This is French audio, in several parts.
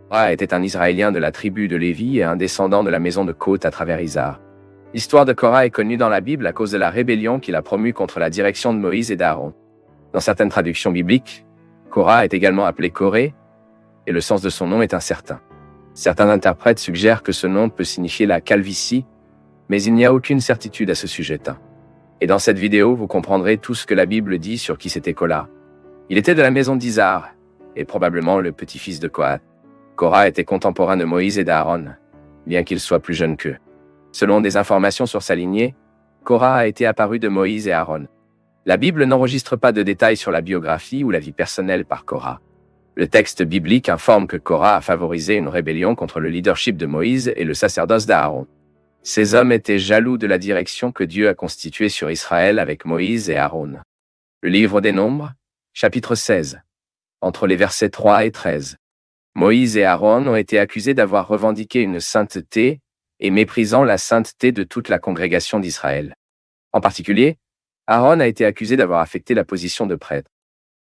Korah était un Israélien de la tribu de Lévi et un descendant de la maison de Côte à travers Isar. L'histoire de Korah est connue dans la Bible à cause de la rébellion qu'il a promue contre la direction de Moïse et d'Aaron. Dans certaines traductions bibliques, Korah est également appelé Corée, et le sens de son nom est incertain. Certains interprètes suggèrent que ce nom peut signifier la calvitie, mais il n'y a aucune certitude à ce sujet. Et dans cette vidéo, vous comprendrez tout ce que la Bible dit sur qui c'était Korah. Il était de la maison d'Isar, et probablement le petit-fils de Kohath. Korah était contemporain de Moïse et d'Aaron, bien qu'il soit plus jeune qu'eux. Selon des informations sur sa lignée, Korah a été apparu de Moïse et Aaron. La Bible n'enregistre pas de détails sur la biographie ou la vie personnelle par Korah. Le texte biblique informe que Korah a favorisé une rébellion contre le leadership de Moïse et le sacerdoce d'Aaron. Ces hommes étaient jaloux de la direction que Dieu a constituée sur Israël avec Moïse et Aaron. Le livre des Nombres, chapitre 16, entre les versets 3 et 13. Moïse et Aaron ont été accusés d'avoir revendiqué une sainteté et méprisant la sainteté de toute la congrégation d'Israël. En particulier, Aaron a été accusé d'avoir affecté la position de prêtre.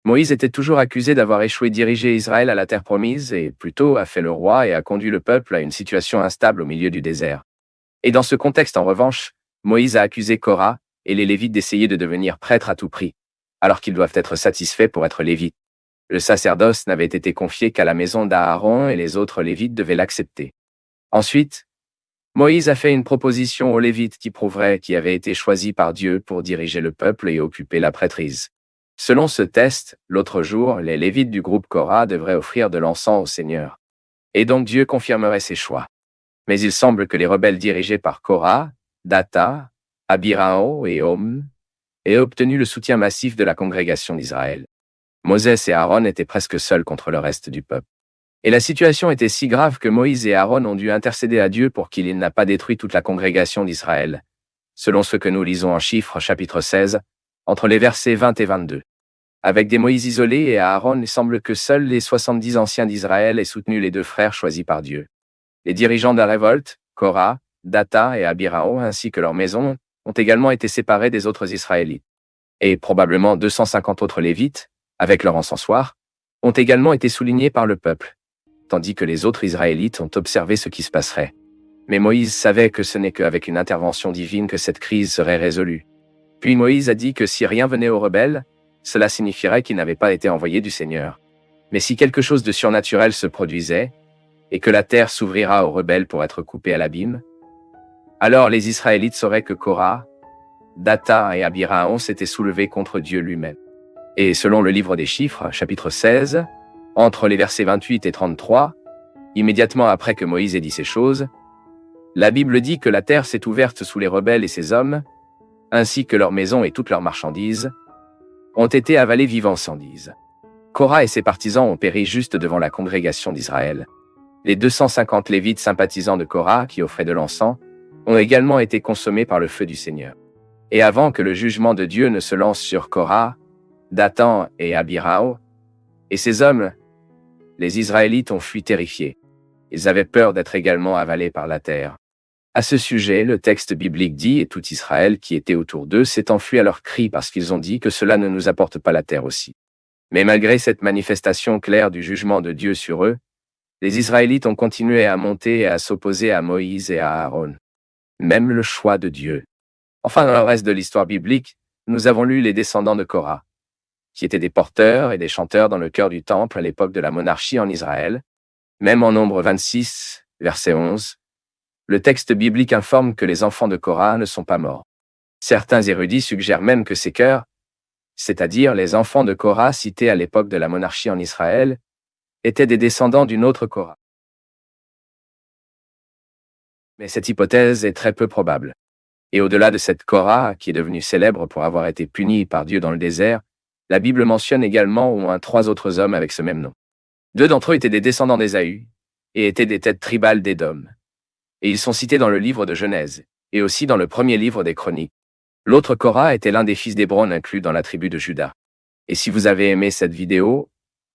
Moïse était toujours accusé d'avoir échoué diriger Israël à la terre promise et plutôt a fait le roi et a conduit le peuple à une situation instable au milieu du désert. Et dans ce contexte, en revanche, Moïse a accusé Korah et les Lévites d'essayer de devenir prêtres à tout prix, alors qu'ils doivent être satisfaits pour être Lévites. Le sacerdoce n'avait été confié qu'à la maison d'Aaron et les autres Lévites devaient l'accepter. Ensuite, Moïse a fait une proposition aux Lévites qui prouverait qu'ils avaient été choisis par Dieu pour diriger le peuple et occuper la prêtrise. Selon ce test, l'autre jour, les Lévites du groupe Korah devraient offrir de l'encens au Seigneur. Et donc Dieu confirmerait ses choix. Mais il semble que les rebelles dirigés par Korah, Dathan, Abiram et Om aient obtenu le soutien massif de la congrégation d'Israël. Moses et Aaron étaient presque seuls contre le reste du peuple. Et la situation était si grave que Moïse et Aaron ont dû intercéder à Dieu pour qu'il n'a pas détruit toute la congrégation d'Israël, selon ce que nous lisons en Chiffres, chapitre 16, entre les versets 20 et 22. Avec des Moïse isolés et Aaron, il semble que seuls les 70 anciens d'Israël aient soutenu les deux frères choisis par Dieu. Les dirigeants de la révolte, Korah, Dathan et Abiram, ainsi que leurs maisons, ont également été séparés des autres Israélites. Et probablement 250 autres Lévites, avec leur encensoir, ont également été soulignés par le peuple, tandis que les autres Israélites ont observé ce qui se passerait. Mais Moïse savait que ce n'est qu'avec une intervention divine que cette crise serait résolue. Puis Moïse a dit que si rien venait aux rebelles, cela signifierait qu'ils n'avaient pas été envoyés du Seigneur. Mais si quelque chose de surnaturel se produisait, et que la terre s'ouvrira aux rebelles pour être coupée à l'abîme, alors les Israélites sauraient que Korah, Dathan et Abiram s'étaient soulevés contre Dieu lui-même. Et selon le livre des Chiffres, chapitre 16, entre les versets 28 et 33, immédiatement après que Moïse ait dit ces choses, la Bible dit que la terre s'est ouverte sous les rebelles et ses hommes, ainsi que leurs maisons et toutes leurs marchandises, ont été avalés vivants sans dise. Korah et ses partisans ont péri juste devant la congrégation d'Israël. Les 250 Lévites sympathisants de Korah qui offraient de l'encens ont également été consommés par le feu du Seigneur. Et avant que le jugement de Dieu ne se lance sur Korah, Dathan et Abiram, et ces hommes, les Israélites ont fui terrifiés. Ils avaient peur d'être également avalés par la terre. À ce sujet, le texte biblique dit « Et tout Israël qui était autour d'eux s'est enfui à leurs cris parce qu'ils ont dit que cela ne nous apporte pas la terre aussi. » Mais malgré cette manifestation claire du jugement de Dieu sur eux, les Israélites ont continué à monter et à s'opposer à Moïse et à Aaron. Même le choix de Dieu. Enfin, dans le reste de l'histoire biblique, nous avons lu les descendants de Korah, qui étaient des porteurs et des chanteurs dans le cœur du temple à l'époque de la monarchie en Israël. Même en Nombre 26, verset 11, le texte biblique informe que les enfants de Korah ne sont pas morts. Certains érudits suggèrent même que ces chœurs, c'est-à-dire les enfants de Korah cités à l'époque de la monarchie en Israël, étaient des descendants d'une autre Korah. Mais cette hypothèse est très peu probable. Et au-delà de cette Korah, qui est devenue célèbre pour avoir été punie par Dieu dans le désert, la Bible mentionne également au moins 3 autres hommes avec ce même nom. 2 d'entre eux étaient des descendants d'Ésaü et étaient des têtes tribales d'Édom. Et ils sont cités dans le livre de Genèse, et aussi dans le premier livre des Chroniques. L'autre Korah était l'un des fils d'Hébron inclus dans la tribu de Juda. Et si vous avez aimé cette vidéo,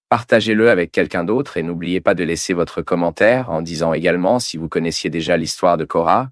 partagez-le avec quelqu'un d'autre et n'oubliez pas de laisser votre commentaire en disant également si vous connaissiez déjà l'histoire de Korah,